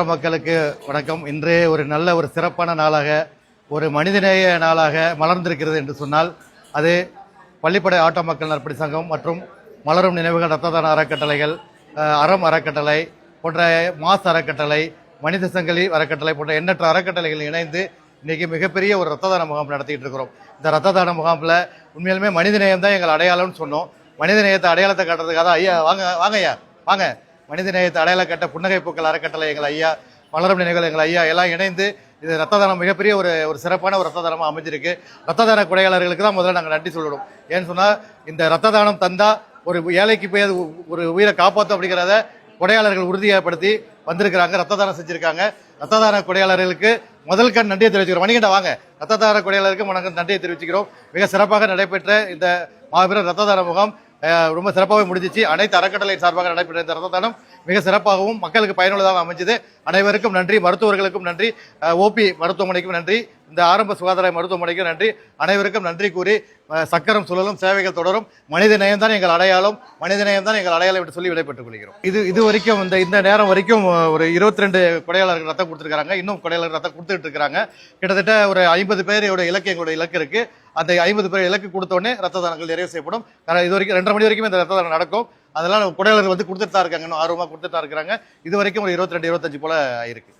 மக்களுக்கு வணக்கம். இன்று ஒரு நல்ல ஒரு சிறப்பான நாளாக, ஒரு மனிதநேய நாளாக மலர்ந்திருக்கிறது என்று சொன்னால் அது பள்ளிப்படை ஆட்டோ மக்கள் நற்பணி சங்கம் மற்றும் மலரும் நினைவுகள் இரத்த தான அறக்கட்டளைகள், அறம் அறக்கட்டளை போன்ற மாஸ் அறக்கட்டளை, மனித சங்கிலி அறக்கட்டளை போன்ற எண்ணற்ற அறக்கட்டளைகள் இணைந்து இன்னைக்கு மிகப்பெரிய ஒரு இரத்த தான முகாம் நடத்திட்டு இருக்கிறோம். இந்த இரத்த தான முகாமில் உண்மையிலுமே மனிதநேயம் தான் எங்கள் அடையாளம்னு சொன்னோம். மனிதநேயத்தை அடையாளத்தை காட்டுறதுக்காக தான் ஐயா வாங்க ஐயா வாங்க மனிதநேயத்தை அடையாள கட்ட புன்னகை பூக்கள் அறக்கட்டளை எங்கள் ஐயா, மலரும் நினைவுகள் எங்கள் ஐயா எல்லாம் இணைந்து இது ரத்த தானம் மிகப்பெரிய ஒரு சிறப்பான ஒரு ரத்த தானமாக அமைஞ்சிருக்கு. ரத்த தான கொடையாளர்களுக்கு தான் முதல்ல நாங்கள் நன்றி சொல்லணும். ஏன்னு சொன்னால் இந்த ரத்த தானம் தந்தா ஒரு ஏழைக்கு போய் ஒரு உயிரை காப்பாற்றும் அப்படிங்கிறத கொடையாளர்கள் உறுதியப்படுத்தி வந்திருக்கிறாங்க, ரத்த தானம் செஞ்சிருக்காங்க. ரத்த தான கொடையாளர்களுக்கு முதல் கண் நன்றியை தெரிவிச்சுக்கிறோம். மணிகண்ட வாங்க, ரத்த தான கொடையாளருக்கு நன்றியை தெரிவிச்சுக்கிறோம். மிக சிறப்பாக நடைபெற்ற இந்த மாபெரும் ரத்த தான முகாம் ரொம்ப சிறப்பாகவே முடிஞ்சிச்சு. அனைத்து அறக்கட்டளை சார்பாக நடைபெற்ற இந்த ரத்த தானம் மிக சிறப்பாகவும் மக்களுக்கு பயனுள்ளதாக அமைஞ்சது. அனைவருக்கும் நன்றி. மருத்துவர்களுக்கும் நன்றி, ஓபி மருத்துவமனைக்கும் நன்றி, இந்த ஆரம்ப சுகாதார மருத்துவமனைக்கும் நன்றி. அனைவருக்கும் நன்றி கூறி சக்கரம் சுழலும், சேவைகள் தொடரும். மனித நேயம் தான் எங்கள் அடையாளம், மனித நேயம் தான் எங்கள் அடையாளம் என்று சொல்லி விடைபெற்றுக் கொள்கிறோம். இது வரைக்கும் இந்த நேரம் வரைக்கும் ஒரு 22 கொடையாளர்கள் ரத்தம் கொடுத்துருக்காங்க. இன்னும் கொடையாளர்கள் ரத்தம் கொடுத்துட்டு இருக்காங்க. கிட்டத்தட்ட ஒரு 50 பேரோட இலக்கு எங்களுடைய இலக்கு இருக்கு. அந்த 50 பேர் இலக்கு கொடுத்தோடனே ரத்த தானங்கள் நிறைவு செய்யப்படும். இது வரைக்கும் 2:30 மணி வரைக்கும் இந்த ரத்த தானம் நடக்கும். அதெல்லாம் கொடையாளர்கள் கொடுத்துட்டு தான் இருக்காங்க, இன்னும் ஆர்வமாக கொடுத்துட்டு தான் இருக்கிறாங்க. இது வரைக்கும் ஒரு 22-25 போல ஆயிருக்கு.